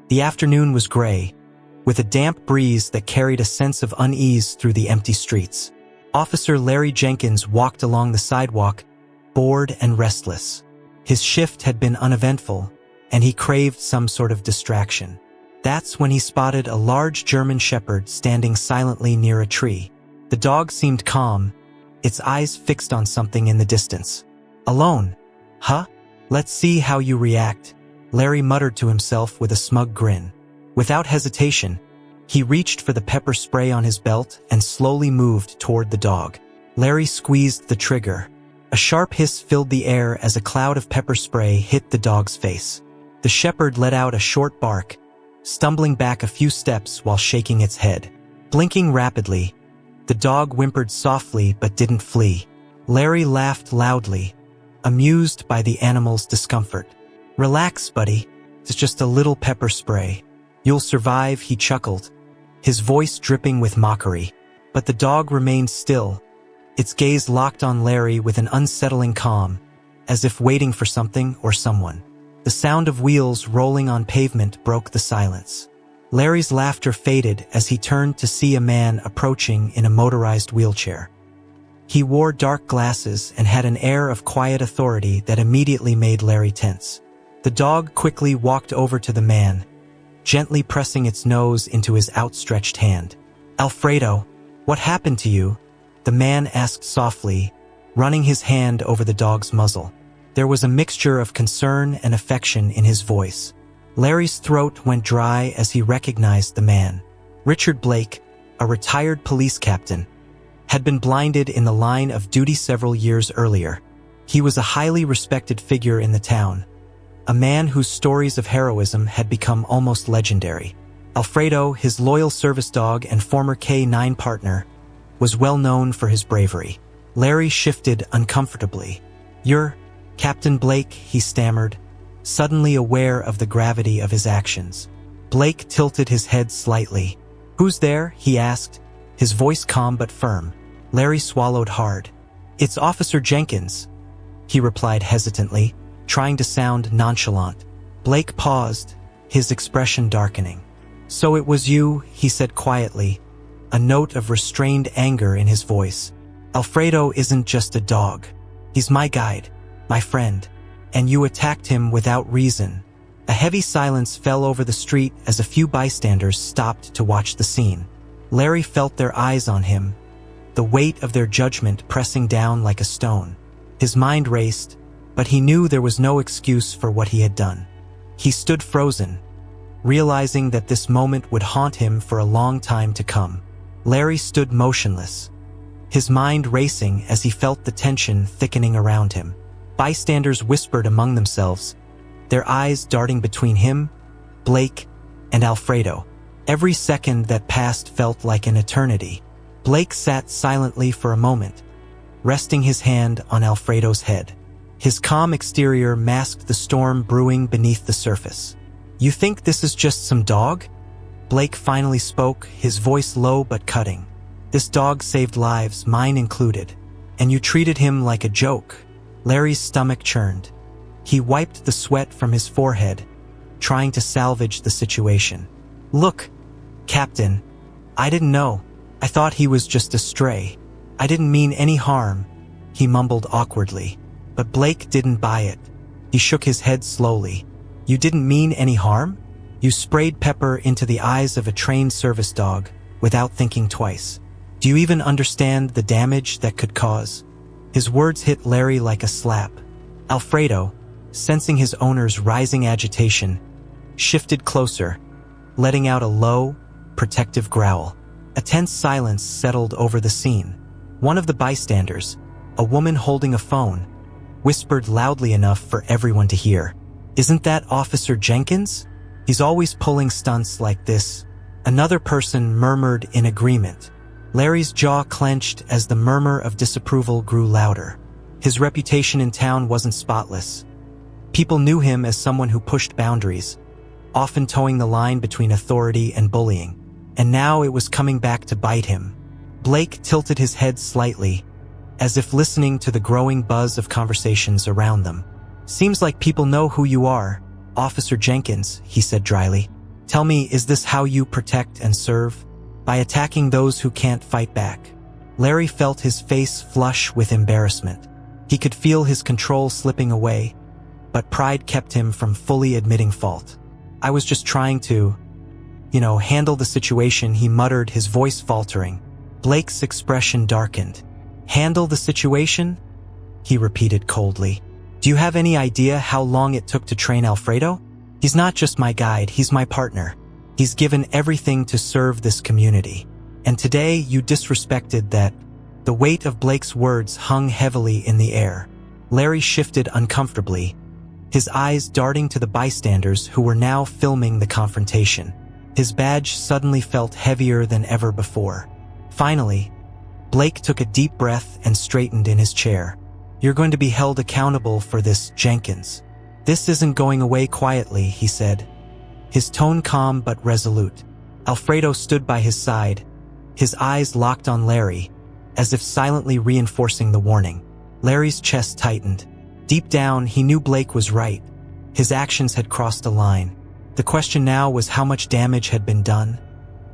The afternoon was gray, with a damp breeze that carried a sense of unease through the empty streets. Officer Larry Jenkins walked along the sidewalk, bored and restless. His shift had been uneventful, and he craved some sort of distraction. That's when he spotted a large German shepherd standing silently near a tree. The dog seemed calm, its eyes fixed on something in the distance. "Alone? Huh? Let's see how you react," Larry muttered to himself with a smug grin. Without hesitation, he reached for the pepper spray on his belt and slowly moved toward the dog. Larry squeezed the trigger. A sharp hiss filled the air as a cloud of pepper spray hit the dog's face. The shepherd let out a short bark, stumbling back a few steps while shaking its head. Blinking rapidly, the dog whimpered softly but didn't flee. Larry laughed loudly, amused by the animal's discomfort. "Relax, buddy. It's just a little pepper spray. You'll survive," he chuckled, his voice dripping with mockery. But the dog remained still, its gaze locked on Larry with an unsettling calm, as if waiting for something or someone. The sound of wheels rolling on pavement broke the silence. Larry's laughter faded as he turned to see a man approaching in a motorized wheelchair. He wore dark glasses and had an air of quiet authority that immediately made Larry tense. The dog quickly walked over to the man, gently pressing its nose into his outstretched hand. "Alfredo, what happened to you?" the man asked softly, running his hand over the dog's muzzle. There was a mixture of concern and affection in his voice. Larry's throat went dry as he recognized the man. Richard Blake, a retired police captain, had been blinded in the line of duty several years earlier. He was a highly respected figure in the town, a man whose stories of heroism had become almost legendary. Alfredo, his loyal service dog and former K-9 partner, was well known for his bravery. Larry shifted uncomfortably. "You're Captain Blake," he stammered, suddenly aware of the gravity of his actions. Blake tilted his head slightly. "Who's there?" he asked, his voice calm but firm. Larry swallowed hard. "It's Officer Jenkins," he replied hesitantly, trying to sound nonchalant. Blake paused, his expression darkening. "So it was you," he said quietly, a note of restrained anger in his voice. "Alfredo isn't just a dog. He's my guide, my friend, and you attacked him without reason." A heavy silence fell over the street as a few bystanders stopped to watch the scene. Larry felt their eyes on him, the weight of their judgment pressing down like a stone. His mind raced, but he knew there was no excuse for what he had done. He stood frozen, realizing that this moment would haunt him for a long time to come. Larry stood motionless, his mind racing as he felt the tension thickening around him. Bystanders whispered among themselves, their eyes darting between him, Blake, and Alfredo. Every second that passed felt like an eternity. Blake sat silently for a moment, resting his hand on Alfredo's head. His calm exterior masked the storm brewing beneath the surface. "You think this is just some dog?" Blake finally spoke, his voice low but cutting. "This dog saved lives, mine included, and you treated him like a joke." Larry's stomach churned. He wiped the sweat from his forehead, trying to salvage the situation. "Look, Captain, I didn't know. I thought he was just a stray. I didn't mean any harm," he mumbled awkwardly. But Blake didn't buy it. He shook his head slowly. "You didn't mean any harm? You sprayed pepper into the eyes of a trained service dog without thinking twice. Do you even understand the damage that could cause?" His words hit Larry like a slap. Alfredo, sensing his owner's rising agitation, shifted closer, letting out a low, protective growl. A tense silence settled over the scene. One of the bystanders, a woman holding a phone, whispered loudly enough for everyone to hear, "Isn't that Officer Jenkins? He's always pulling stunts like this." Another person murmured in agreement. Larry's jaw clenched as the murmur of disapproval grew louder. His reputation in town wasn't spotless. People knew him as someone who pushed boundaries, often towing the line between authority and bullying. And now it was coming back to bite him. Blake tilted his head slightly, as if listening to the growing buzz of conversations around them. "Seems like people know who you are, Officer Jenkins," he said dryly. Tell me, is this how you protect and serve? By attacking those who can't fight back? Larry felt his face flush with embarrassment. He could feel his control slipping away, but pride kept him from fully admitting fault. I was just trying to, handle the situation, he muttered, his voice faltering. Blake's expression darkened. Handle the situation? He repeated coldly. Do you have any idea how long it took to train Alfredo? He's not just my guide, he's my partner. He's given everything to serve this community. And today you disrespected that. The weight of Blake's words hung heavily in the air. Larry shifted uncomfortably, his eyes darting to the bystanders who were now filming the confrontation. His badge suddenly felt heavier than ever before. Finally, Blake took a deep breath and straightened in his chair. You're going to be held accountable for this, Jenkins. This isn't going away quietly, he said, his tone calm but resolute. Alfredo stood by his side, his eyes locked on Larry, as if silently reinforcing the warning. Larry's chest tightened. Deep down, he knew Blake was right. His actions had crossed a line. The question now was how much damage had been done,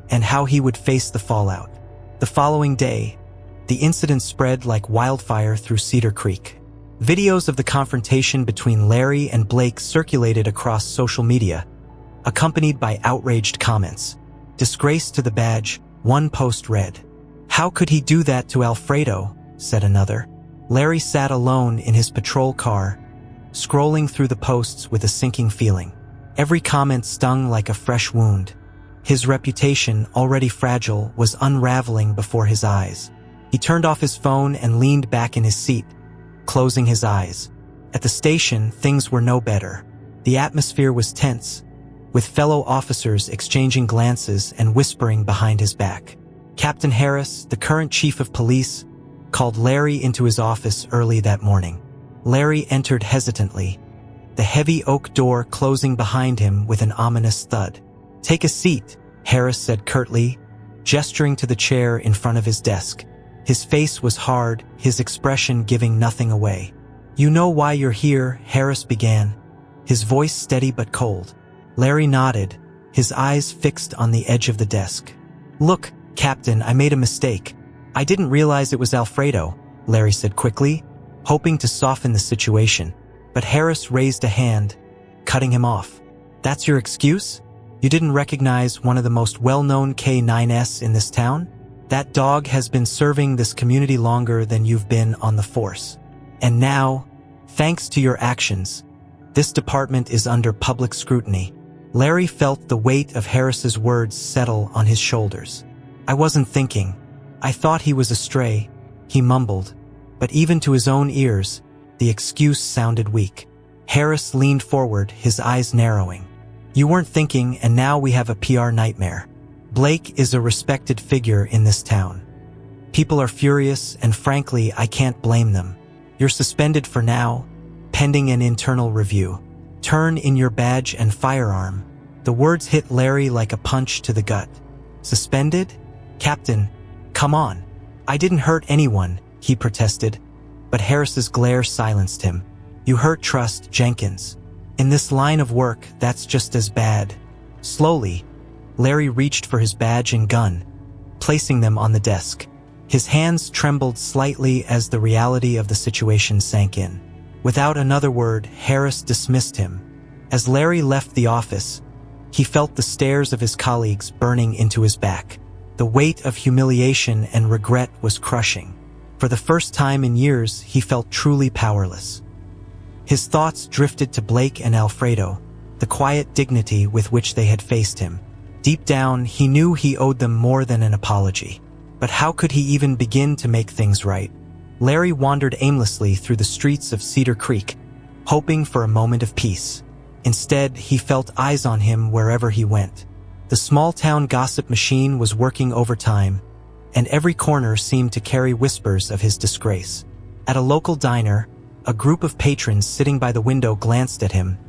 and how he would face the fallout. The following day, the incident spread like wildfire through Cedar Creek. Videos of the confrontation between Larry and Blake circulated across social media, accompanied by outraged comments. Disgrace to the badge, one post read. How could he do that to Alfredo? Said another. Larry sat alone in his patrol car, scrolling through the posts with a sinking feeling. Every comment stung like a fresh wound. His reputation, already fragile, was unraveling before his eyes. He turned off his phone and leaned back in his seat, closing his eyes. At the station, things were no better. The atmosphere was tense, with fellow officers exchanging glances and whispering behind his back. Captain Harris, the current chief of police, called Larry into his office early that morning. Larry entered hesitantly, the heavy oak door closing behind him with an ominous thud. Take a seat, Harris said curtly, gesturing to the chair in front of his desk. His face was hard, his expression giving nothing away. You know why you're here, Harris began, his voice steady but cold. Larry nodded, his eyes fixed on the edge of the desk. Look, Captain, I made a mistake. I didn't realize it was Alfredo, Larry said quickly, hoping to soften the situation. But Harris raised a hand, cutting him off. That's your excuse? You didn't recognize one of the most well-known K9s in this town? That dog has been serving this community longer than you've been on the force. And now, thanks to your actions, this department is under public scrutiny. Larry felt the weight of Harris's words settle on his shoulders. I wasn't thinking. I thought he was astray, he mumbled. But even to his own ears, the excuse sounded weak. Harris leaned forward, his eyes narrowing. You weren't thinking, and now we have a PR nightmare. Blake is a respected figure in this town. People are furious, and frankly, I can't blame them. You're suspended for now, pending an internal review. Turn in your badge and firearm. The words hit Larry like a punch to the gut. Suspended? Captain, come on. I didn't hurt anyone, he protested, but Harris's glare silenced him. You hurt trust, Jenkins. In this line of work, that's just as bad. Slowly, Larry reached for his badge and gun, placing them on the desk. His hands trembled slightly as the reality of the situation sank in. Without another word, Harris dismissed him. As Larry left the office, he felt the stares of his colleagues burning into his back. The weight of humiliation and regret was crushing. For the first time in years, he felt truly powerless. His thoughts drifted to Blake and Alfredo, the quiet dignity with which they had faced him. Deep down, he knew he owed them more than an apology. But how could he even begin to make things right? Larry wandered aimlessly through the streets of Cedar Creek, hoping for a moment of peace. Instead, he felt eyes on him wherever he went. The small-town gossip machine was working overtime, and every corner seemed to carry whispers of his disgrace. At a local diner, a group of patrons sitting by the window glanced at him,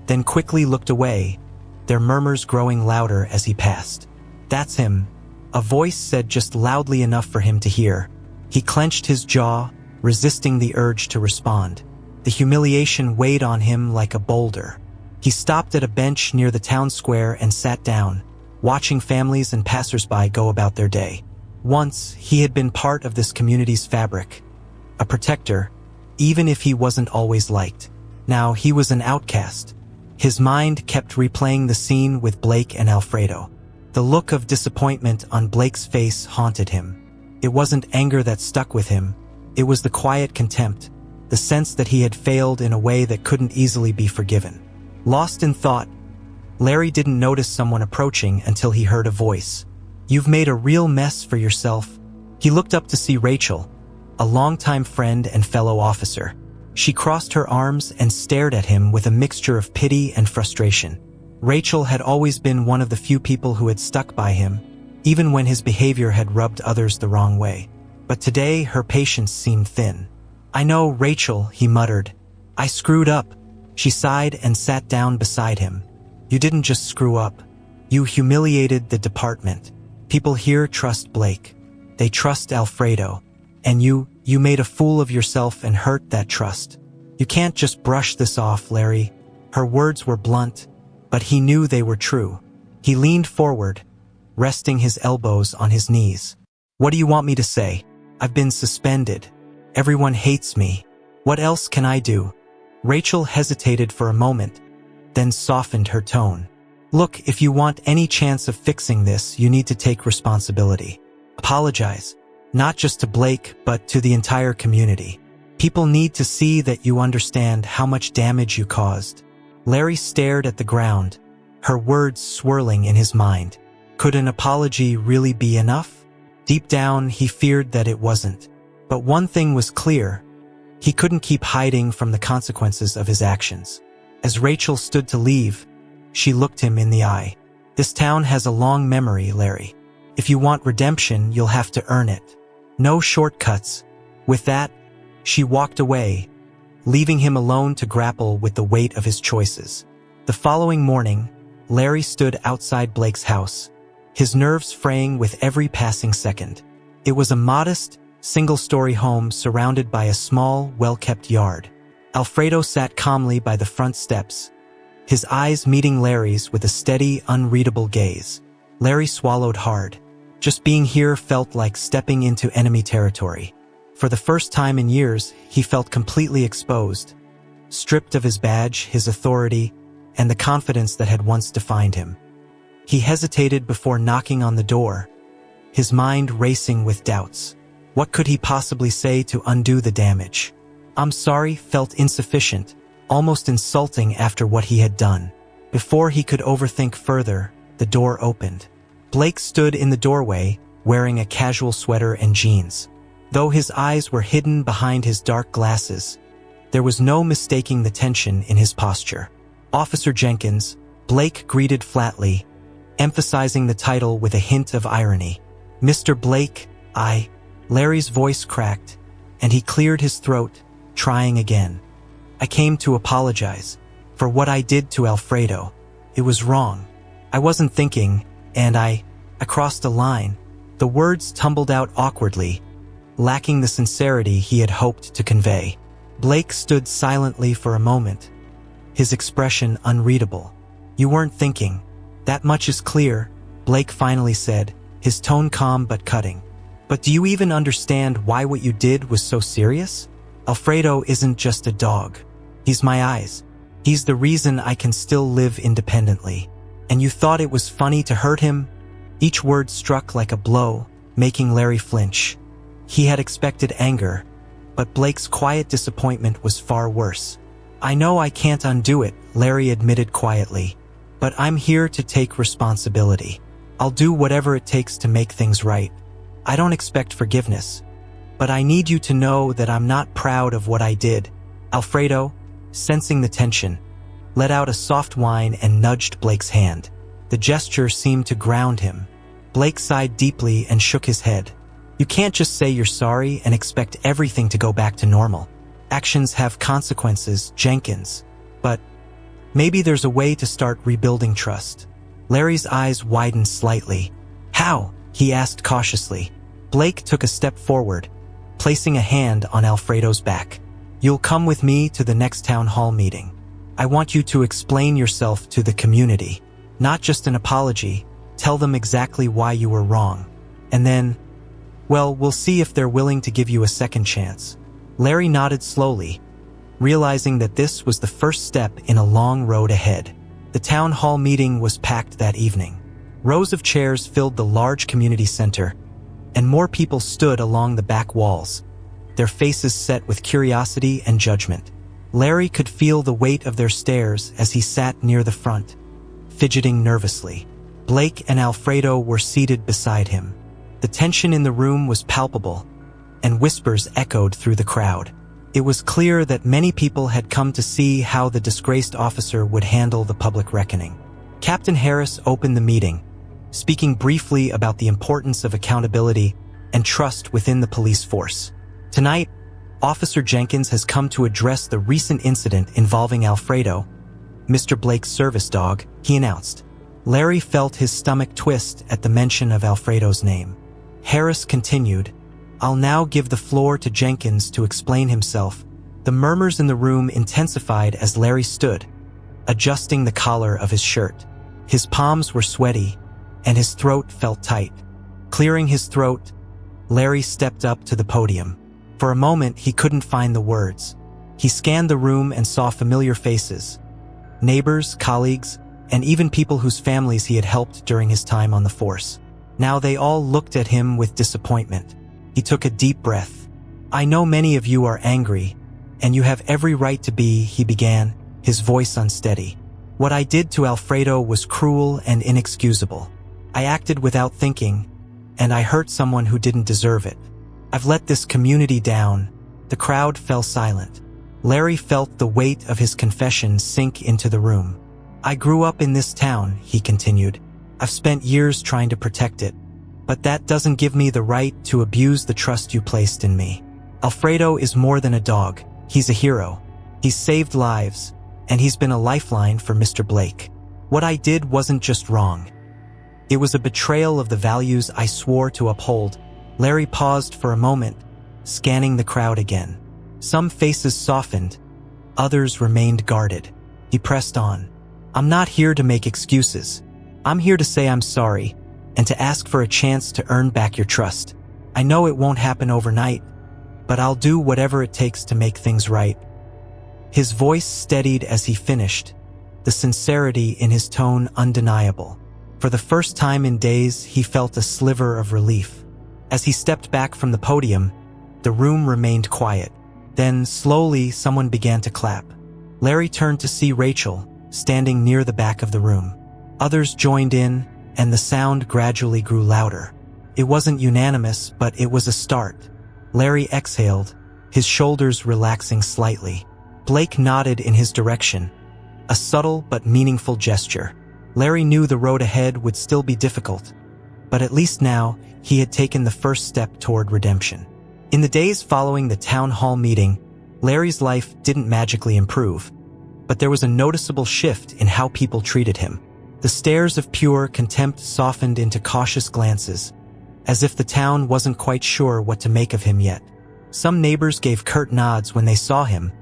then quickly looked away, their murmurs growing louder as he passed. That's him, a voice said just loudly enough for him to hear. He clenched his jaw, resisting the urge to respond. The humiliation weighed on him like a boulder. He stopped at a bench near the town square and sat down, watching families and passersby go about their day. Once, he had been part of this community's fabric, a protector, even if he wasn't always liked. Now he was an outcast. His mind kept replaying the scene with Blake and Alfredo. The look of disappointment on Blake's face haunted him. It wasn't anger that stuck with him. It was the quiet contempt, the sense that he had failed in a way that couldn't easily be forgiven. Lost in thought, Larry didn't notice someone approaching until he heard a voice. "You've made a real mess for yourself." He looked up to see Rachel, a longtime friend and fellow officer. She crossed her arms and stared at him with a mixture of pity and frustration. Rachel had always been one of the few people who had stuck by him, even when his behavior had rubbed others the wrong way. But today, her patience seemed thin. "I know, Rachel," he muttered. "I screwed up." She sighed and sat down beside him. "You didn't just screw up. You humiliated the department. People here trust Blake. They trust Alfredo. And you made a fool of yourself and hurt that trust. You can't just brush this off, Larry." Her words were blunt, but he knew they were true. He leaned forward, resting his elbows on his knees. "What do you want me to say? I've been suspended. Everyone hates me. What else can I do?" Rachel hesitated for a moment, then softened her tone. "Look, if you want any chance of fixing this, you need to take responsibility. Apologize, not just to Blake, but to the entire community. People need to see that you understand how much damage you caused." Larry stared at the ground, her words swirling in his mind. Could an apology really be enough? Deep down, he feared that it wasn't. But one thing was clear. He couldn't keep hiding from the consequences of his actions. As Rachel stood to leave, she looked him in the eye. "This town has a long memory, Larry. If you want redemption, you'll have to earn it. No shortcuts." With that, she walked away, leaving him alone to grapple with the weight of his choices. The following morning, Larry stood outside Blake's house, his nerves fraying with every passing second. It was a modest, single-story home surrounded by a small, well-kept yard. Alfredo sat calmly by the front steps, his eyes meeting Larry's with a steady, unreadable gaze. Larry swallowed hard. Just being here felt like stepping into enemy territory. For the first time in years, he felt completely exposed, stripped of his badge, his authority, and the confidence that had once defined him. He hesitated before knocking on the door, his mind racing with doubts. What could he possibly say to undo the damage? "I'm sorry" felt insufficient, almost insulting after what he had done. Before he could overthink further, the door opened. Blake stood in the doorway, wearing a casual sweater and jeans. Though his eyes were hidden behind his dark glasses, there was no mistaking the tension in his posture. "Officer Jenkins," Blake greeted flatly, emphasizing the title with a hint of irony. "Mr. Blake, Larry's voice cracked, and he cleared his throat, trying again. "I came to apologize for what I did to Alfredo. It was wrong. I wasn't thinking, and I crossed a line." The words tumbled out awkwardly, lacking the sincerity he had hoped to convey. Blake stood silently for a moment, his expression unreadable. "You weren't thinking. That much is clear," Blake finally said, his tone calm but cutting. "But do you even understand why what you did was so serious? Alfredo isn't just a dog. He's my eyes. He's the reason I can still live independently. And you thought it was funny to hurt him?" Each word struck like a blow, making Larry flinch. He had expected anger, but Blake's quiet disappointment was far worse. "I know I can't undo it," Larry admitted quietly, "but I'm here to take responsibility. I'll do whatever it takes to make things right. I don't expect forgiveness, but I need you to know that I'm not proud of what I did." Alfredo, sensing the tension, let out a soft whine and nudged Blake's hand. The gesture seemed to ground him. Blake sighed deeply and shook his head. "You can't just say you're sorry and expect everything to go back to normal. Actions have consequences, Jenkins. But maybe there's a way to start rebuilding trust." Larry's eyes widened slightly. "How?" he asked cautiously. Blake took a step forward, placing a hand on Alfredo's back. "You'll come with me to the next town hall meeting. I want you to explain yourself to the community. Not just an apology. Tell them exactly why you were wrong. And then, well, we'll see if they're willing to give you a second chance." Larry nodded slowly, realizing that this was the first step in a long road ahead. The town hall meeting was packed that evening. Rows of chairs filled the large community center, and more people stood along the back walls, their faces set with curiosity and judgment. Larry could feel the weight of their stares as he sat near the front, fidgeting nervously. Blake and Alfredo were seated beside him. The tension in the room was palpable, and whispers echoed through the crowd. It was clear that many people had come to see how the disgraced officer would handle the public reckoning. Captain Harris opened the meeting, speaking briefly about the importance of accountability and trust within the police force. "Tonight, Officer Jenkins has come to address the recent incident involving Alfredo, Mr. Blake's service dog," he announced. Larry felt his stomach twist at the mention of Alfredo's name. Harris continued, "I'll now give the floor to Jenkins to explain himself." The murmurs in the room intensified as Larry stood, adjusting the collar of his shirt. His palms were sweaty, and his throat felt tight. Clearing his throat, Larry stepped up to the podium. For a moment, he couldn't find the words. He scanned the room and saw familiar faces, neighbors, colleagues, and even people whose families he had helped during his time on the force. Now they all looked at him with disappointment. He took a deep breath. "I know many of you are angry, and you have every right to be," he began, his voice unsteady. "What I did to Alfredo was cruel and inexcusable. I acted without thinking, and I hurt someone who didn't deserve it. I've let this community down." The crowd fell silent. Larry felt the weight of his confession sink into the room. "I grew up in this town," he continued. "I've spent years trying to protect it, but that doesn't give me the right to abuse the trust you placed in me. Alfredo is more than a dog. He's a hero. He's saved lives, and he's been a lifeline for Mr. Blake. What I did wasn't just wrong. It was a betrayal of the values I swore to uphold." Larry paused for a moment, scanning the crowd again. Some faces softened, others remained guarded. He pressed on. "I'm not here to make excuses. I'm here to say I'm sorry, and to ask for a chance to earn back your trust. I know it won't happen overnight, but I'll do whatever it takes to make things right." His voice steadied as he finished, the sincerity in his tone undeniable. For the first time in days, he felt a sliver of relief. As he stepped back from the podium, the room remained quiet. Then, slowly, someone began to clap. Larry turned to see Rachel, standing near the back of the room. Others joined in, and the sound gradually grew louder. It wasn't unanimous, but it was a start. Larry exhaled, his shoulders relaxing slightly. Blake nodded in his direction, a subtle but meaningful gesture. Larry knew the road ahead would still be difficult, but at least now, he had taken the first step toward redemption. In the days following the town hall meeting, Larry's life didn't magically improve, but there was a noticeable shift in how people treated him. The stares of pure contempt softened into cautious glances, as if the town wasn't quite sure what to make of him yet. Some neighbors gave curt nods when they saw him,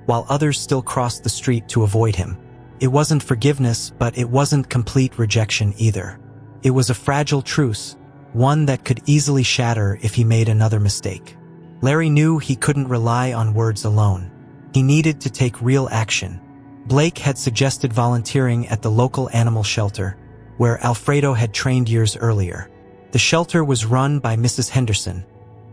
while others still crossed the street to avoid him. It wasn't forgiveness, but it wasn't complete rejection either. It was a fragile truce, one that could easily shatter if he made another mistake. Larry knew he couldn't rely on words alone. He needed to take real action. Blake had suggested volunteering at the local animal shelter, where Alfredo had trained years earlier. The shelter was run by Mrs. Henderson,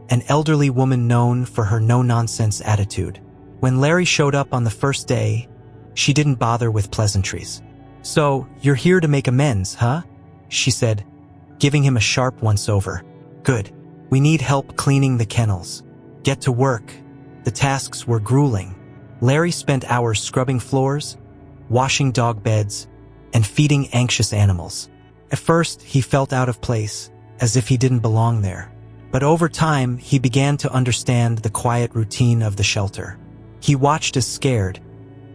an elderly woman known for her no-nonsense attitude. When Larry showed up on the first day, she didn't bother with pleasantries. "So, you're here to make amends, huh?" she said, giving him a sharp once-over. "Good. We need help cleaning the kennels. Get to work." The tasks were grueling. Larry spent hours scrubbing floors, washing dog beds, and feeding anxious animals. At first, he felt out of place, as if he didn't belong there. But over time, he began to understand the quiet routine of the shelter. He watched as scared,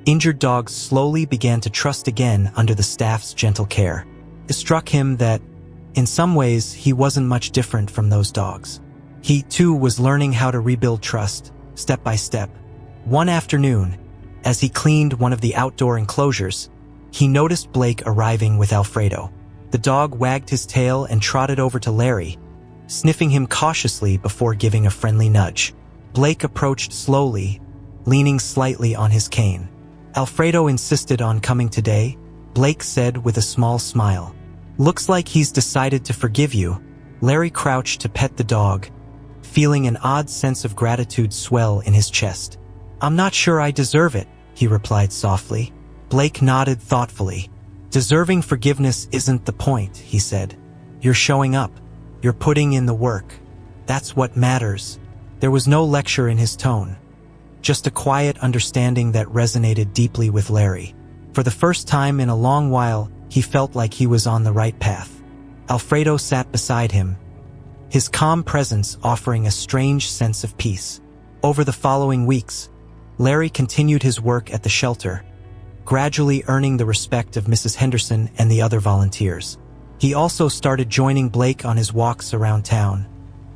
injured dogs slowly began to trust again under the staff's gentle care. It struck him that, in some ways, he wasn't much different from those dogs. He, too, was learning how to rebuild trust, step by step. One afternoon, As he cleaned one of the outdoor enclosures, he noticed Blake arriving with Alfredo. The dog wagged his tail and trotted over to Larry, sniffing him cautiously before giving a friendly nudge. Blake approached slowly, leaning slightly on his cane. "Alfredo insisted on coming today," Blake said with a small smile. "Looks like he's decided to forgive you." Larry crouched to pet the dog, feeling an odd sense of gratitude swell in his chest. "I'm not sure I deserve it," he replied softly. Blake nodded thoughtfully. "Deserving forgiveness isn't the point," he said. "You're showing up. You're putting in the work. That's what matters." There was no lecture in his tone, just a quiet understanding that resonated deeply with Larry. For the first time in a long while, he felt like he was on the right path. Alfredo sat beside him, his calm presence offering a strange sense of peace. Over the following weeks, Larry continued his work at the shelter, gradually earning the respect of Mrs. Henderson and the other volunteers. He also started joining Blake on his walks around town,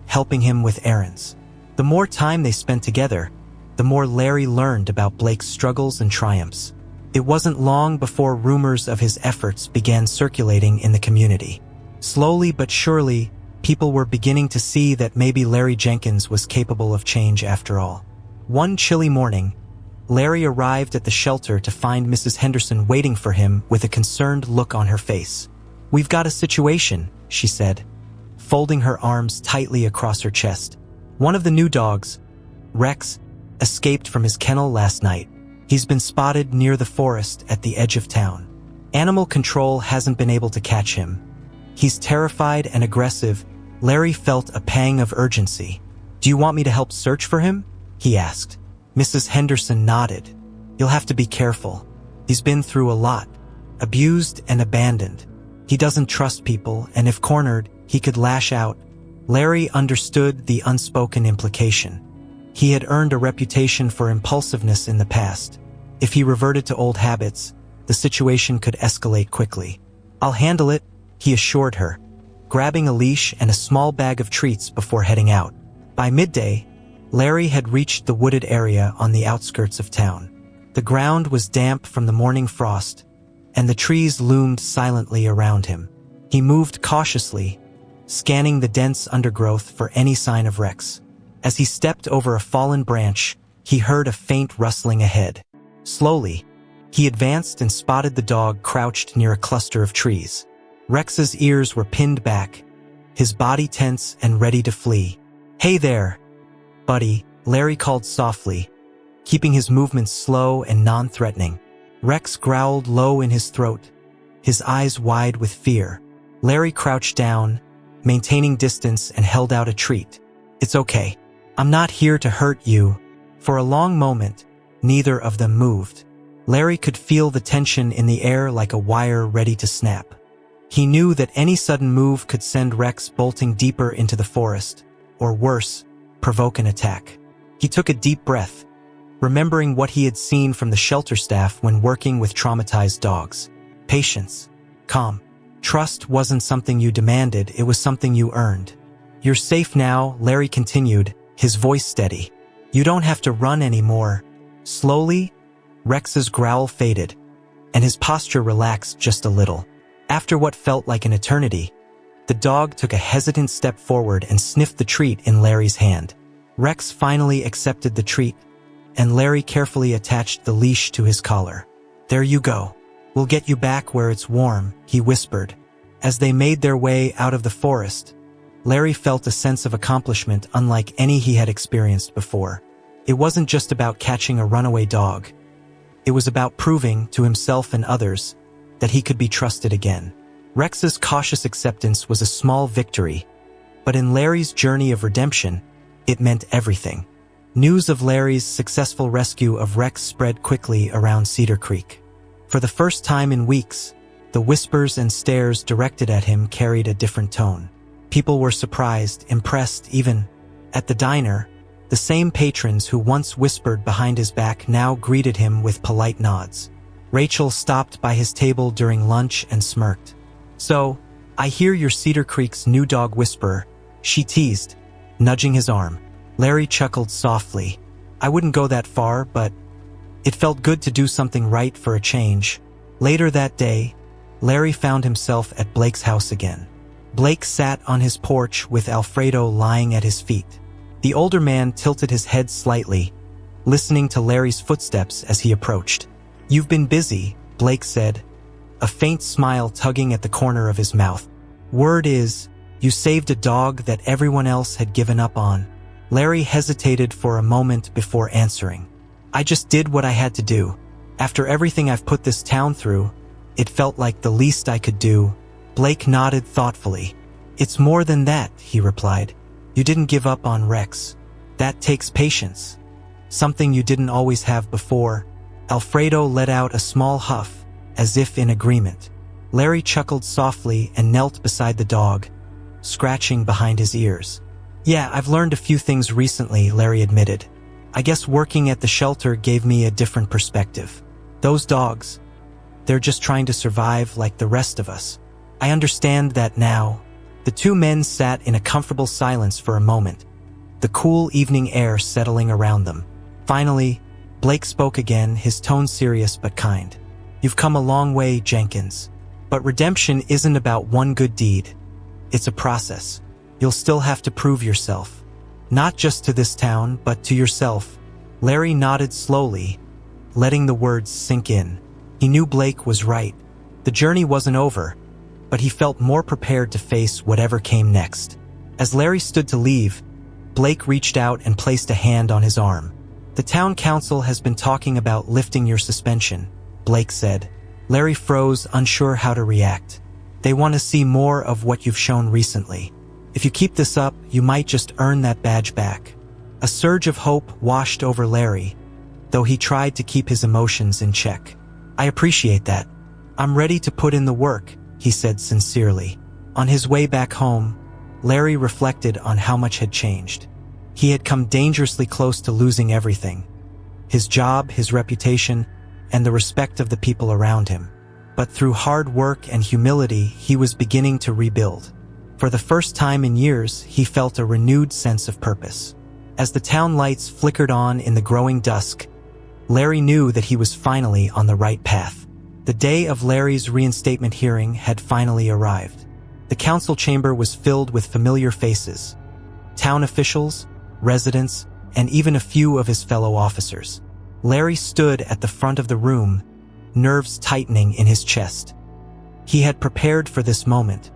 helping him with errands. The more time they spent together, the more Larry learned about Blake's struggles and triumphs. It wasn't long before rumors of his efforts began circulating in the community. Slowly but surely, people were beginning to see that maybe Larry Jenkins was capable of change after all. One chilly morning, Larry arrived at the shelter to find Mrs. Henderson waiting for him with a concerned look on her face. "We've got a situation," she said, folding her arms tightly across her chest. "One of the new dogs, Rex, escaped from his kennel last night. He's been spotted near the forest at the edge of town. Animal control hasn't been able to catch him. He's terrified and aggressive." Larry felt a pang of urgency. "Do you want me to help search for him?" he asked. Mrs. Henderson nodded. "You'll have to be careful. He's been through a lot, abused and abandoned. He doesn't trust people, and if cornered, he could lash out." Larry understood the unspoken implication. He had earned a reputation for impulsiveness in the past. If he reverted to old habits, the situation could escalate quickly. "I'll handle it," he assured her, grabbing a leash and a small bag of treats before heading out. By midday, Larry had reached the wooded area on the outskirts of town. The ground was damp from the morning frost, and the trees loomed silently around him. He moved cautiously, scanning the dense undergrowth for any sign of Rex. As he stepped over a fallen branch, he heard a faint rustling ahead. Slowly, he advanced and spotted the dog crouched near a cluster of trees. Rex's ears were pinned back, his body tense and ready to flee. "Hey there, buddy," Larry called softly, keeping his movements slow and non-threatening. Rex growled low in his throat, his eyes wide with fear. Larry crouched down, maintaining distance, and held out a treat. "It's okay. I'm not here to hurt you." For a long moment, neither of them moved. Larry could feel the tension in the air like a wire ready to snap. He knew that any sudden move could send Rex bolting deeper into the forest, or worse, provoke an attack. He took a deep breath, remembering what he had seen from the shelter staff when working with traumatized dogs. Patience, calm. Trust wasn't something you demanded, it was something you earned. "You're safe now," Larry continued, his voice steady. "You don't have to run anymore." Slowly, Rex's growl faded, and his posture relaxed just a little. After what felt like an eternity, the dog took a hesitant step forward and sniffed the treat in Larry's hand. Rex finally accepted the treat, and Larry carefully attached the leash to his collar. "There you go. We'll get you back where it's warm," he whispered. As they made their way out of the forest, Larry felt a sense of accomplishment unlike any he had experienced before. It wasn't just about catching a runaway dog. It was about proving to himself and others that he could be trusted again. Rex's cautious acceptance was a small victory, but in Larry's journey of redemption, it meant everything. News of Larry's successful rescue of Rex spread quickly around Cedar Creek. For the first time in weeks, the whispers and stares directed at him carried a different tone. People were surprised, impressed, even. At the diner, the same patrons who once whispered behind his back now greeted him with polite nods. Rachel stopped by his table during lunch and smirked. "So, I hear you're Cedar Creek's new dog whisperer," she teased, nudging his arm. Larry chuckled softly. "I wouldn't go that far, but It felt good to do something right for a change. Later that day, Larry found himself at Blake's house again. Blake sat on his porch with Alfredo lying at his feet. The older man tilted his head slightly, listening to Larry's footsteps as he approached. "You've been busy," Blake said, a faint smile tugging at the corner of his mouth. "Word is, you saved a dog that everyone else had given up on." Larry hesitated for a moment before answering. "I just did what I had to do. After everything I've put this town through, it felt like the least I could do." Blake nodded thoughtfully. "It's more than that," he replied. "You didn't give up on Rex. That takes patience. Something you didn't always have before." Alfredo let out a small huff, as if in agreement. Larry chuckled softly and knelt beside the dog, scratching behind his ears. "Yeah, I've learned a few things recently," Larry admitted. "I guess working at the shelter gave me a different perspective. Those dogs, they're just trying to survive like the rest of us. I understand that now." The two men sat in a comfortable silence for a moment, the cool evening air settling around them. Finally, Blake spoke again, his tone serious but kind. "You've come a long way, Jenkins. But redemption isn't about one good deed. It's a process. You'll still have to prove yourself. Not just to this town, but to yourself." Larry nodded slowly, letting the words sink in. He knew Blake was right. The journey wasn't over, but he felt more prepared to face whatever came next. As Larry stood to leave, Blake reached out and placed a hand on his arm. "The town council has been talking about lifting your suspension," Blake said. Larry froze, unsure how to react. "They want to see more of what you've shown recently. If you keep this up, you might just earn that badge back." A surge of hope washed over Larry, though he tried to keep his emotions in check. "I appreciate that. I'm ready to put in the work," he said sincerely. On his way back home, Larry reflected on how much had changed. He had come dangerously close to losing everything: his job, his reputation, and the respect of the people around him. But through hard work and humility, he was beginning to rebuild. For the first time in years, he felt a renewed sense of purpose. As the town lights flickered on in the growing dusk, Larry knew that he was finally on the right path. The day of Larry's reinstatement hearing had finally arrived. The council chamber was filled with familiar faces: town officials, residents, and even a few of his fellow officers. Larry stood at the front of the room, nerves tightening in his chest. He had prepared for this moment,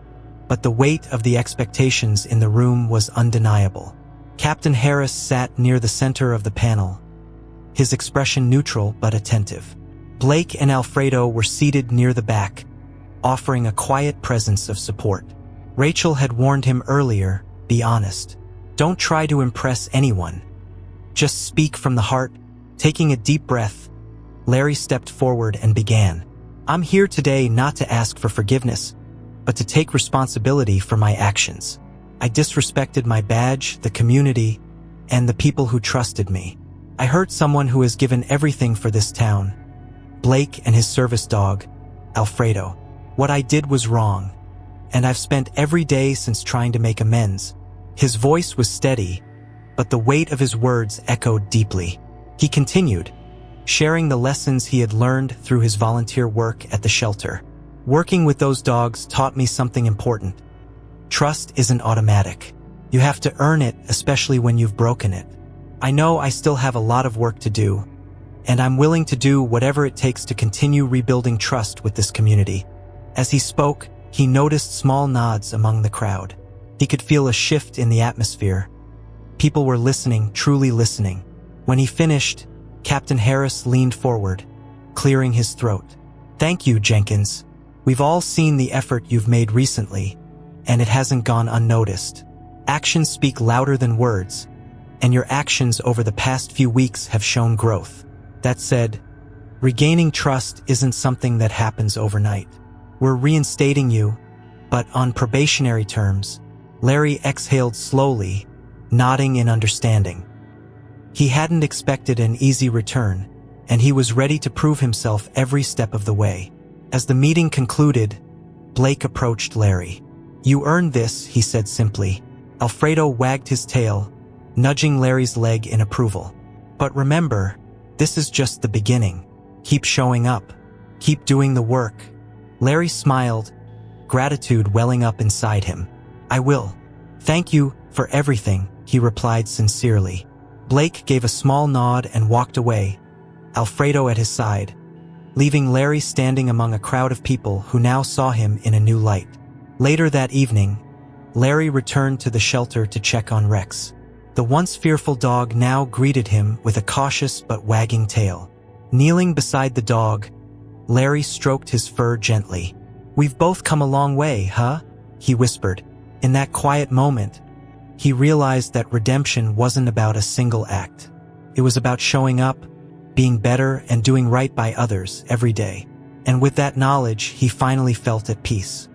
but the weight of the expectations in the room was undeniable. Captain Harris sat near the center of the panel, his expression neutral but attentive. Blake and Alfredo were seated near the back, offering a quiet presence of support. Rachel had warned him earlier, "Be honest. Don't try to impress anyone. Just speak from the heart." Taking a deep breath, Larry stepped forward and began. "I'm here today not to ask for forgiveness, but to take responsibility for my actions. I disrespected my badge, the community, and the people who trusted me. I hurt someone who has given everything for this town, Blake and his service dog, Alfredo. What I did was wrong, and I've spent every day since trying to make amends." His voice was steady, but the weight of his words echoed deeply. He continued, sharing the lessons he had learned through his volunteer work at the shelter. "Working with those dogs taught me something important. Trust isn't automatic. You have to earn it, especially when you've broken it. I know I still have a lot of work to do, and I'm willing to do whatever it takes to continue rebuilding trust with this community." As he spoke, he noticed small nods among the crowd. He could feel a shift in the atmosphere. People were listening, truly listening. When he finished, Captain Harris leaned forward, clearing his throat. "Thank you, Jenkins. We've all seen the effort you've made recently, and it hasn't gone unnoticed. Actions speak louder than words, and your actions over the past few weeks have shown growth. That said, regaining trust isn't something that happens overnight. We're reinstating you, but on probationary terms." Larry exhaled slowly, nodding in understanding. He hadn't expected an easy return, and he was ready to prove himself every step of the way. As the meeting concluded, Blake approached Larry. "You earned this," he said simply. Alfredo wagged his tail, nudging Larry's leg in approval. "But remember, This is just the beginning. Keep showing up. Keep doing the work." Larry smiled, gratitude welling up inside him. "I will. Thank you for everything," he replied sincerely. Blake gave a small nod and walked away, Alfredo at his side, leaving Larry standing among a crowd of people who now saw him in a new light. Later that evening, Larry returned to the shelter to check on Rex. The once fearful dog now greeted him with a cautious but wagging tail. Kneeling beside the dog, Larry stroked his fur gently. "We've both come a long way, huh?" he whispered. In that quiet moment, he realized that redemption wasn't about a single act. It was about showing up, being better, and doing right by others every day. And with that knowledge, he finally felt at peace.